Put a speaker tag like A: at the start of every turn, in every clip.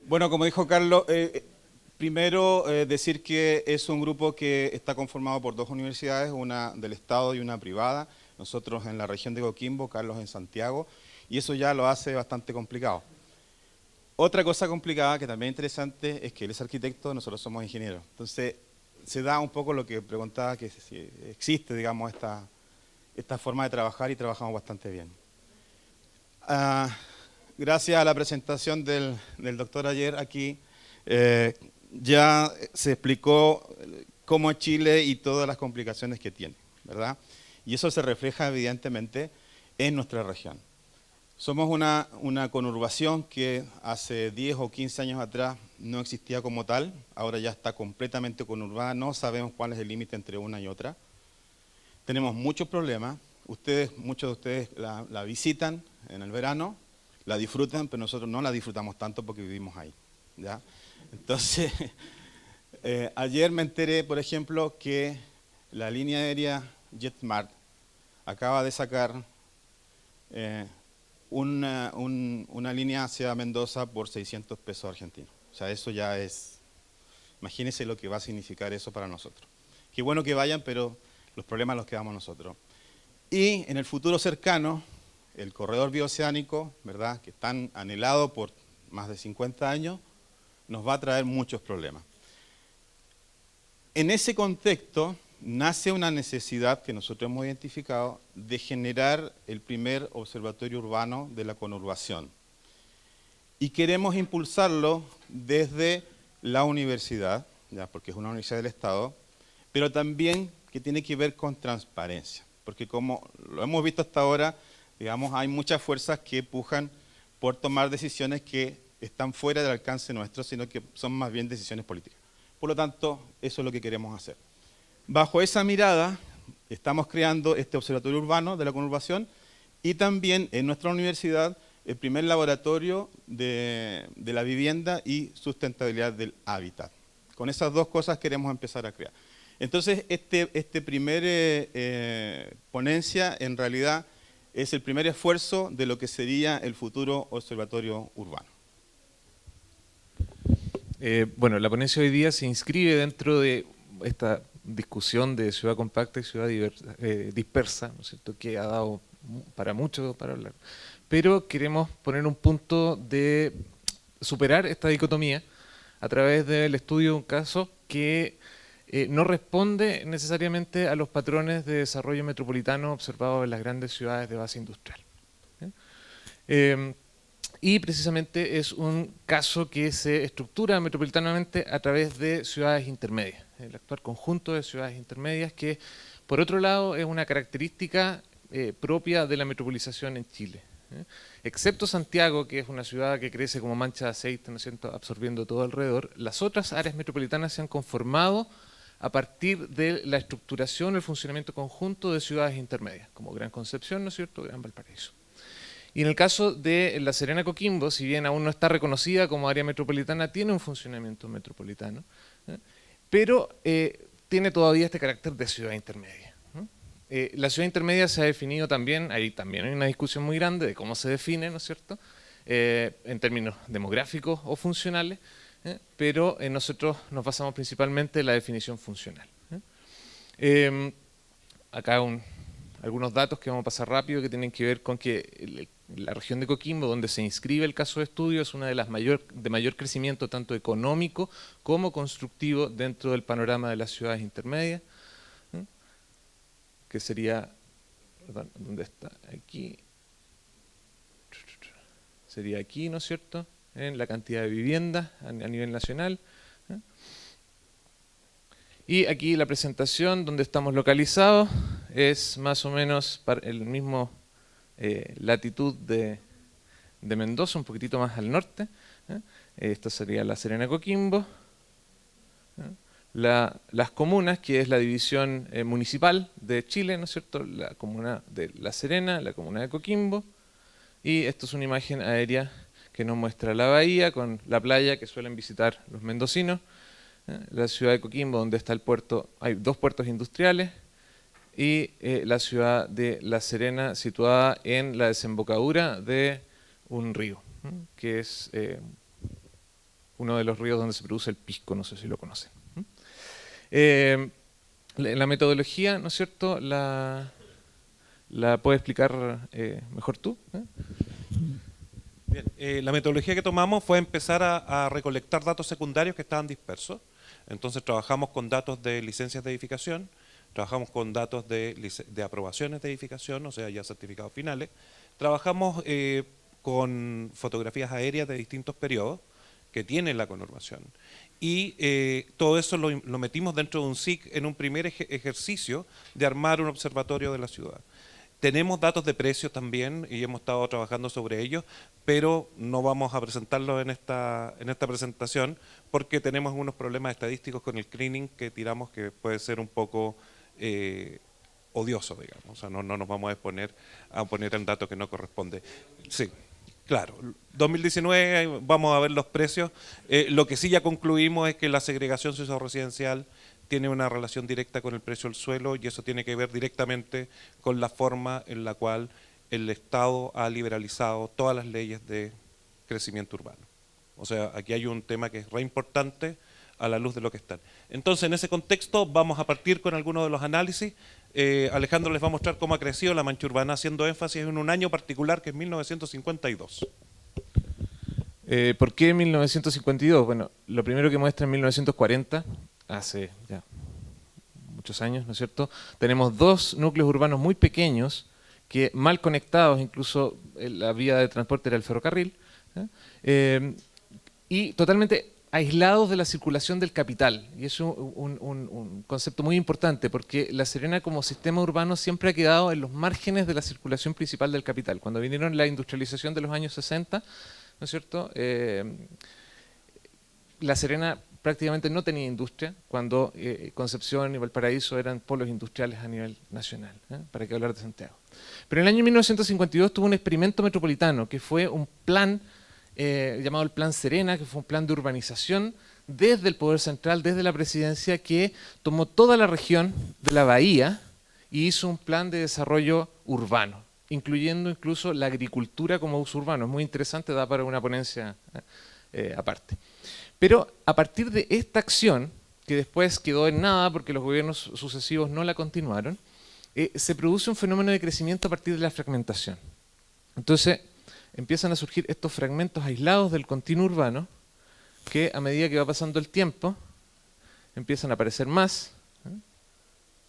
A: Bueno, como dijo Carlos, primero decir que es un grupo que está conformado por dos universidades, una del Estado y una privada. Nosotros en la región de Coquimbo, Carlos en Santiago, y eso ya lo hace bastante complicado. Otra cosa complicada, que también es interesante, es que él es arquitecto, nosotros somos ingenieros. Entonces, se da un poco lo que preguntaba, que si existe, digamos, esta forma de trabajar y trabajamos bastante bien. Gracias a la presentación del doctor ayer aquí, ya se explicó cómo es Chile y todas las complicaciones que tiene, ¿verdad? Y eso se refleja evidentemente en nuestra región. Somos una conurbación que hace 10 o 15 años atrás no existía como tal, ahora ya está completamente conurbada, no sabemos cuál es el límite entre una y otra. Tenemos muchos problemas, muchos de ustedes la visitan en el verano, la disfrutan, pero nosotros no la disfrutamos tanto porque vivimos ahí, ¿ya? Entonces, ayer me enteré, por ejemplo, que la línea aérea JetSmart acaba de sacar una línea hacia Mendoza por 600 pesos argentinos. O sea, eso ya es, imagínense lo que va a significar eso para nosotros. Qué bueno que vayan, pero los problemas los quedamos nosotros. Y en el futuro cercano, el corredor bioceánico, ¿verdad?, que es tan anhelado por más de 50 años, nos va a traer muchos problemas. En ese contexto nace una necesidad que nosotros hemos identificado de generar el primer observatorio urbano de la conurbación. Y queremos impulsarlo desde la universidad, ya, porque es una universidad del Estado, pero también que tiene que ver con transparencia. Porque como lo hemos visto hasta ahora, digamos, hay muchas fuerzas que pujan por tomar decisiones que están fuera del alcance nuestro, sino que son más bien decisiones políticas. Por lo tanto, eso es lo que queremos hacer. Bajo esa mirada, estamos creando este observatorio urbano de la conurbación y también en nuestra universidad el primer laboratorio de la vivienda y sustentabilidad del hábitat. Con esas dos cosas queremos empezar a crear. Entonces, este primer ponencia en realidad es el primer esfuerzo de lo que sería el futuro observatorio urbano.
B: Bueno, la ponencia hoy día se inscribe dentro de esta discusión de ciudad compacta y ciudad dispersa, ¿no es cierto?, que ha dado para mucho para hablar. Pero queremos poner un punto de superar esta dicotomía a través del estudio de un caso que no responde necesariamente a los patrones de desarrollo metropolitano observados en las grandes ciudades de base industrial. Y precisamente es un caso que se estructura metropolitanamente a través de ciudades intermedias, el actual conjunto de ciudades intermedias que, por otro lado, es una característica propia de la metropolización en Chile. Excepto Santiago, que es una ciudad que crece como mancha de aceite, ¿no es cierto?, absorbiendo todo alrededor, las otras áreas metropolitanas se han conformado a partir de la estructuración y el funcionamiento conjunto de ciudades intermedias, como Gran Concepción, ¿no es cierto?, Gran Valparaíso. Y en el caso de La Serena Coquimbo, si bien aún no está reconocida como área metropolitana, tiene un funcionamiento metropolitano, pero tiene todavía este carácter de ciudad intermedia. La ciudad intermedia se ha definido también, ahí también hay una discusión muy grande de cómo se define, ¿no es cierto?, en términos demográficos o funcionales, pero nosotros nos basamos principalmente en la definición funcional. Acá algunos datos que vamos a pasar rápido que tienen que ver con que la región de Coquimbo, donde se inscribe el caso de estudio, es una de las de mayor crecimiento tanto económico como constructivo dentro del panorama de las ciudades intermedias, que sería, perdón, ¿dónde está? Aquí, sería aquí, ¿no es cierto?, en la cantidad de viviendas a nivel nacional. Y aquí la presentación donde estamos localizados es más o menos para el mismo latitud de Mendoza, un poquitito más al norte. Esta sería La Serena Coquimbo. Las comunas, que es la división municipal de Chile, ¿no es cierto?, la comuna de La Serena, la comuna de Coquimbo. Y esto es una imagen aérea que nos muestra la bahía con la playa que suelen visitar los mendocinos. La ciudad de Coquimbo, donde está el puerto, hay dos puertos industriales, y la ciudad de La Serena, situada en la desembocadura de un río, que es uno de los ríos donde se produce el pisco, no sé si lo conocen. La metodología, ¿no es cierto?, la puedes explicar mejor tú.
C: Bien, la metodología que tomamos fue empezar a recolectar datos secundarios que estaban dispersos. Entonces trabajamos con datos de licencias de edificación, trabajamos con datos de aprobaciones de edificación, o sea, ya certificados finales. Trabajamos con fotografías aéreas de distintos periodos que tiene la conurbación. Y todo eso lo metimos dentro de un SIC en un primer ejercicio de armar un observatorio de la ciudad. Tenemos datos de precios también y hemos estado trabajando sobre ellos, pero no vamos a presentarlos en esta presentación porque tenemos unos problemas estadísticos con el screening que tiramos que puede ser un poco odioso, digamos. O sea, no nos vamos a poner el dato que no corresponde. Sí, claro. 2019 vamos a ver los precios. Lo que sí ya concluimos es que la segregación socioresidencial tiene una relación directa con el precio del suelo y eso tiene que ver directamente con la forma en la cual el Estado ha liberalizado todas las leyes de crecimiento urbano. O sea, aquí hay un tema que es re importante a la luz de lo que están. Entonces, en ese contexto vamos a partir con algunos de los análisis. Alejandro les va a mostrar cómo ha crecido la mancha urbana, haciendo énfasis en un año particular que es 1952.
B: ¿Por qué 1952? Bueno, lo primero que muestra en 1940, hace ya muchos años, ¿no es cierto? Tenemos dos núcleos urbanos muy pequeños, que mal conectados, incluso la vía de transporte era el ferrocarril, y totalmente aislados de la circulación del capital. Y es un concepto muy importante, porque La Serena como sistema urbano siempre ha quedado en los márgenes de la circulación principal del capital. Cuando vinieron la industrialización de los años 60, ¿no es cierto?, La Serena prácticamente no tenía industria, cuando Concepción y Valparaíso eran polos industriales a nivel nacional, para qué hablar de Santiago. Pero en el año 1952 tuvo un experimento metropolitano, que fue un plan llamado el Plan Serena, que fue un plan de urbanización desde el Poder Central, desde la Presidencia, que tomó toda la región de la Bahía y hizo un plan de desarrollo urbano, incluyendo incluso la agricultura como uso urbano. Es muy interesante, da para una ponencia aparte. Pero a partir de esta acción, que después quedó en nada porque los gobiernos sucesivos no la continuaron, se produce un fenómeno de crecimiento a partir de la fragmentación. Entonces empiezan a surgir estos fragmentos aislados del continuo urbano que a medida que va pasando el tiempo empiezan a aparecer más,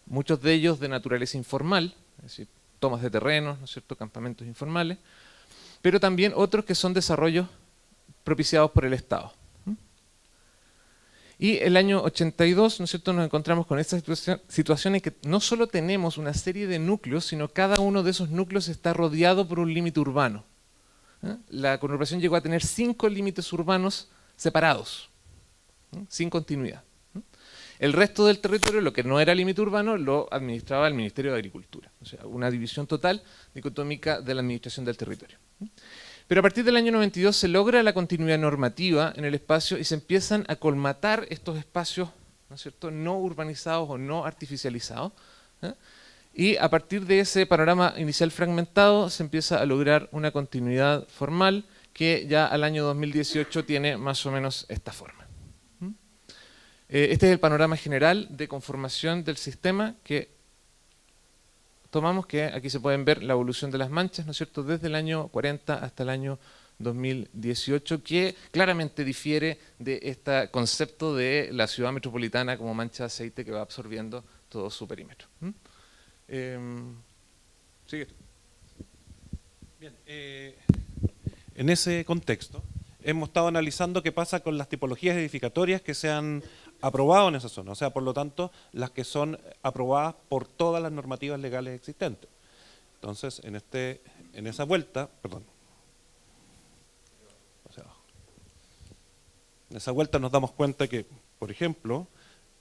B: muchos de ellos de naturaleza informal, es decir, tomas de terrenos, ¿no es cierto?, campamentos informales, pero también otros que son desarrollos propiciados por el Estado. Y el año 82, ¿no es cierto?, nos encontramos con esta situación en que no solo tenemos una serie de núcleos, sino cada uno de esos núcleos está rodeado por un límite urbano. La conurbación llegó a tener 5 límites urbanos separados, sin continuidad. El resto del territorio, lo que no era límite urbano, lo administraba el Ministerio de Agricultura. O sea, una división total dicotómica de la administración del territorio. Pero a partir del año 92 se logra la continuidad normativa en el espacio y se empiezan a colmatar estos espacios, ¿no es cierto?, no urbanizados o no artificializados. Y a partir de ese panorama inicial fragmentado se empieza a lograr una continuidad formal que ya al año 2018 tiene más o menos esta forma. Este es el panorama general de conformación del sistema que tomamos, que aquí se pueden ver la evolución de las manchas, ¿no es cierto?, desde el año 40 hasta el año 2018, que claramente difiere de este concepto de la ciudad metropolitana como mancha de aceite que va absorbiendo todo su perímetro. Sigue.
C: Bien, en ese contexto hemos estado analizando qué pasa con las tipologías edificatorias que se han aprobado en esa zona, o sea, por lo tanto, las que son aprobadas por todas las normativas legales existentes. Entonces, en esa vuelta, perdón, hacia abajo. En esa vuelta nos damos cuenta que, por ejemplo,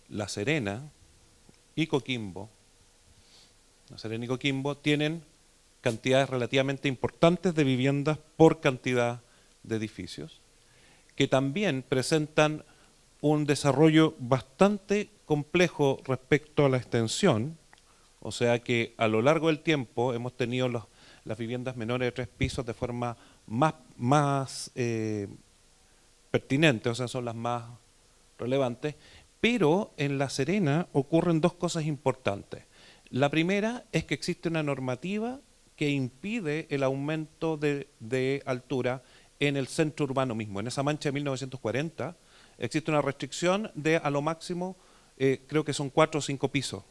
C: La Serena y Coquimbo tienen cantidades relativamente importantes de viviendas por cantidad de edificios, que también presentan un desarrollo bastante complejo respecto a la extensión, o sea que a lo largo del tiempo hemos tenido las viviendas menores de 3 pisos de forma más pertinentes, o sea, son las más relevantes, pero en La Serena ocurren dos cosas importantes. La primera es que existe una normativa que impide el aumento de altura en el centro urbano mismo. En esa mancha de 1940 existe una restricción de a lo máximo, creo que son 4 o 5 pisos,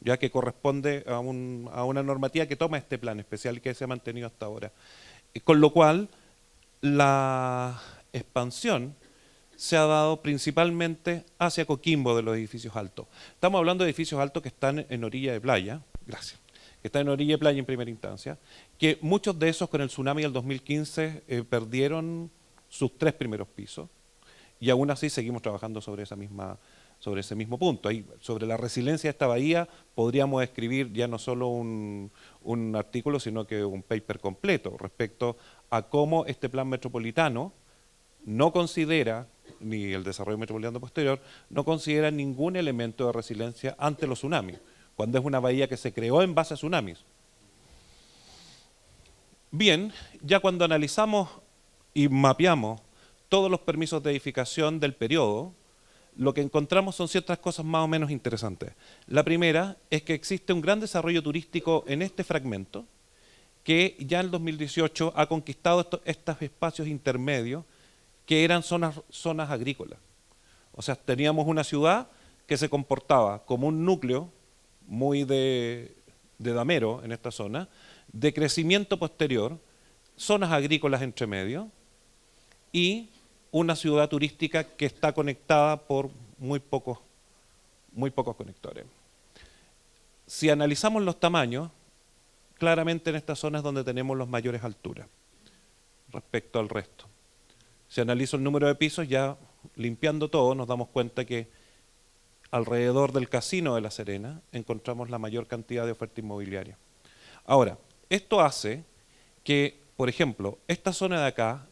C: ya que corresponde a una normativa que toma este plan especial que se ha mantenido hasta ahora. Con lo cual, la expansión se ha dado principalmente hacia Coquimbo de los edificios altos. Estamos hablando de edificios altos que están en orilla de playa, gracias, que están en orilla de playa en primera instancia, que muchos de esos con el tsunami del 2015 perdieron sus 3 primeros pisos, y aún así seguimos trabajando sobre ese mismo punto. Ahí, sobre la resiliencia de esta bahía podríamos escribir ya no solo un artículo, sino que un paper completo respecto a cómo este plan metropolitano no considera, ni el desarrollo metropolitano posterior, no considera ningún elemento de resiliencia ante los tsunamis, cuando es una bahía que se creó en base a tsunamis. Bien, ya cuando analizamos y mapeamos todos los permisos de edificación del periodo, lo que encontramos son ciertas cosas más o menos interesantes. La primera es que existe un gran desarrollo turístico en este fragmento, que ya en el 2018 ha conquistado estos espacios intermedios que eran zonas agrícolas. O sea, teníamos una ciudad que se comportaba como un núcleo muy de damero en esta zona, de crecimiento posterior, zonas agrícolas entre medio y una ciudad turística que está conectada por muy pocos conectores. Si analizamos los tamaños, claramente en estas zonas donde tenemos las mayores alturas respecto al resto. Si analizo el número de pisos, ya limpiando todo, nos damos cuenta que alrededor del casino de La Serena encontramos la mayor cantidad de oferta inmobiliaria. Ahora, esto hace que, por ejemplo, esta zona de acá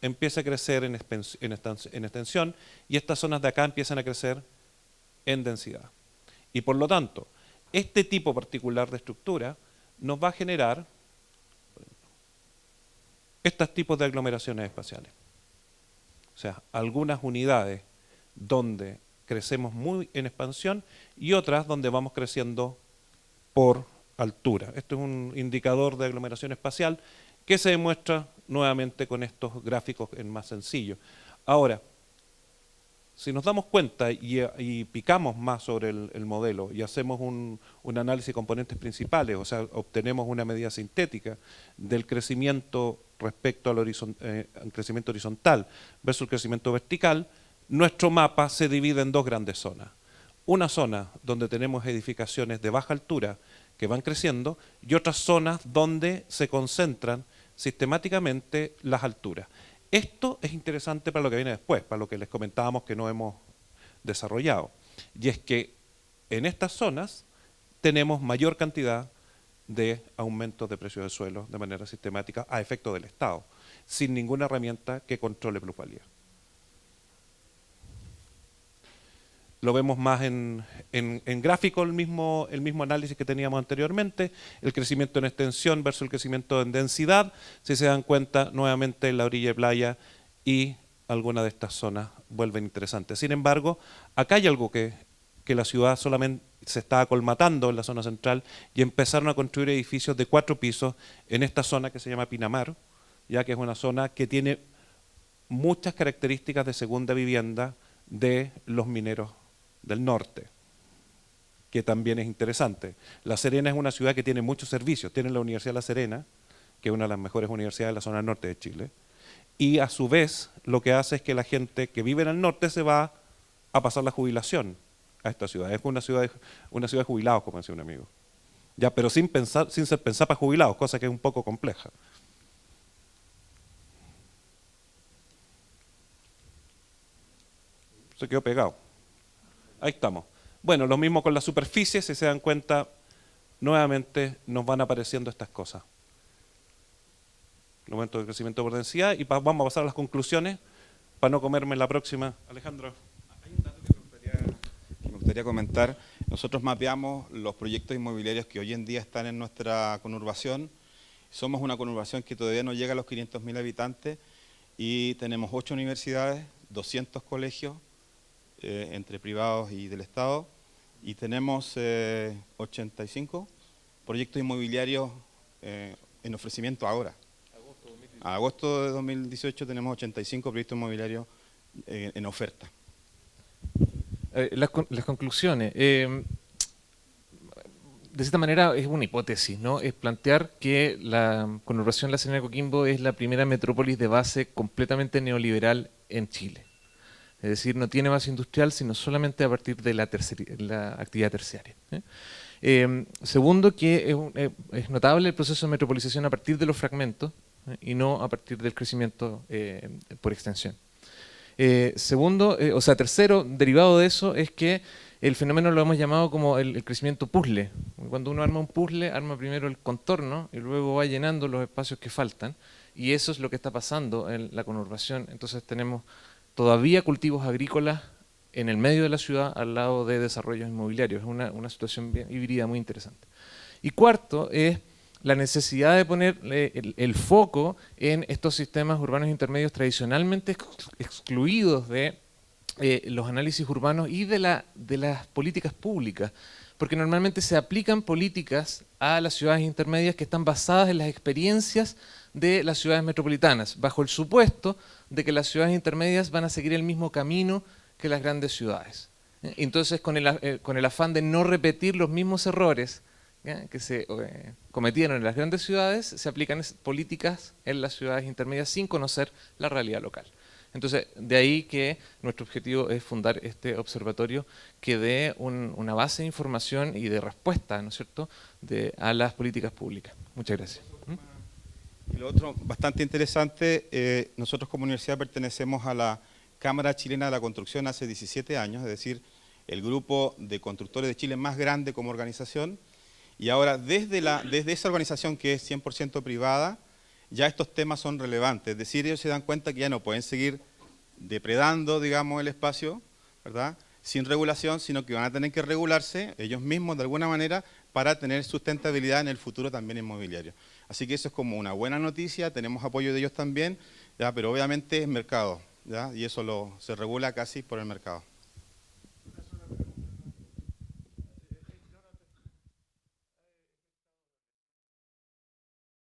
C: empieza a crecer en extensión y estas zonas de acá empiezan a crecer en densidad. Y por lo tanto, este tipo particular de estructura nos va a generar estos tipos de aglomeraciones espaciales. O sea, algunas unidades donde crecemos muy en expansión y otras donde vamos creciendo por altura. Esto es un indicador de aglomeración espacial que se demuestra nuevamente con estos gráficos en más sencillo. Ahora, si nos damos cuenta y picamos más sobre el modelo y hacemos un análisis de componentes principales, o sea, obtenemos una medida sintética del crecimiento respecto al crecimiento horizontal versus el crecimiento vertical, nuestro mapa se divide en dos grandes zonas. Una zona donde tenemos edificaciones de baja altura que van creciendo y otras zonas donde se concentran sistemáticamente las alturas. Esto es interesante para lo que viene después, para lo que les comentábamos que no hemos desarrollado. Y es que en estas zonas tenemos mayor cantidad de aumentos de precios de suelo de manera sistemática a efecto del Estado, sin ninguna herramienta que controle plusvalía. Lo vemos más en gráfico, el mismo análisis que teníamos anteriormente, el crecimiento en extensión versus el crecimiento en densidad, si se dan cuenta nuevamente en la orilla de playa y algunas de estas zonas vuelven interesantes. Sin embargo, acá hay algo que la ciudad solamente se está acolmatando en la zona central y empezaron a construir edificios de 4 pisos en esta zona que se llama Pinamar, ya que es una zona que tiene muchas características de segunda vivienda de los mineros del norte, que también es interesante. La Serena es una ciudad que tiene muchos servicios, tiene la Universidad de La Serena, que es una de las mejores universidades de la zona norte de Chile, y a su vez lo que hace es que la gente que vive en el norte se va a pasar la jubilación a esta ciudad. Es una ciudad de jubilados, como decía un amigo. Ya, pero sin ser pensada para jubilados, cosa que es un poco compleja. Se quedó pegado. Ahí estamos. Bueno, lo mismo con la superficie, si se dan cuenta, nuevamente nos van apareciendo estas cosas. El momento de crecimiento por densidad y vamos a pasar a las conclusiones para no comerme la próxima. Alejandro.
A: Hay un dato que me gustaría comentar. Nosotros mapeamos los proyectos inmobiliarios que hoy en día están en nuestra conurbación. Somos una conurbación que todavía no llega a los 500.000 habitantes y tenemos 8 universidades, 200 colegios, entre privados y del Estado, y tenemos 85 proyectos inmobiliarios en ofrecimiento ahora. A agosto de 2018 tenemos 85 proyectos inmobiliarios en oferta.
B: Las conclusiones. De cierta manera es una hipótesis, ¿no? Es plantear que la conurbación de la Serena de Coquimbo es la primera metrópolis de base completamente neoliberal en Chile. Es decir, no tiene base industrial, sino solamente a partir de la actividad terciaria. Segundo, que es notable el proceso de metropolización a partir de los fragmentos y no a partir del crecimiento por extensión. Tercero, derivado de eso, es que el fenómeno lo hemos llamado como el crecimiento puzzle. Cuando uno arma un puzzle, arma primero el contorno y luego va llenando los espacios que faltan. Y eso es lo que está pasando en la conurbación. Entonces tenemos todavía cultivos agrícolas en el medio de la ciudad al lado de desarrollos inmobiliarios. Es una situación bien híbrida muy interesante. Y cuarto es la necesidad de poner el foco en estos sistemas urbanos intermedios tradicionalmente excluidos de los análisis urbanos y de las políticas públicas, porque normalmente se aplican políticas a las ciudades intermedias que están basadas en las experiencias de las ciudades metropolitanas, bajo el supuesto de que las ciudades intermedias van a seguir el mismo camino que las grandes ciudades. Entonces, con el afán de no repetir los mismos errores que se cometieron en las grandes ciudades, se aplican políticas en las ciudades intermedias sin conocer la realidad local. Entonces, de ahí que nuestro objetivo es fundar este observatorio que dé una base de información y de respuesta, ¿no es cierto?, a las políticas públicas. Muchas gracias.
A: Y lo otro, bastante interesante, nosotros como universidad pertenecemos a la Cámara Chilena de la Construcción hace 17 años, es decir, el grupo de constructores de Chile más grande como organización, y ahora desde esa organización que es 100% privada, ya estos temas son relevantes, es decir, ellos se dan cuenta que ya no pueden seguir depredando, digamos, el espacio, ¿verdad?, sin regulación, sino que van a tener que regularse ellos mismos de alguna manera para tener sustentabilidad en el futuro también inmobiliario. Así que eso es como una buena noticia, tenemos apoyo de ellos también, ¿ya?, pero obviamente es mercado, ¿ya?, y eso se regula casi por el mercado.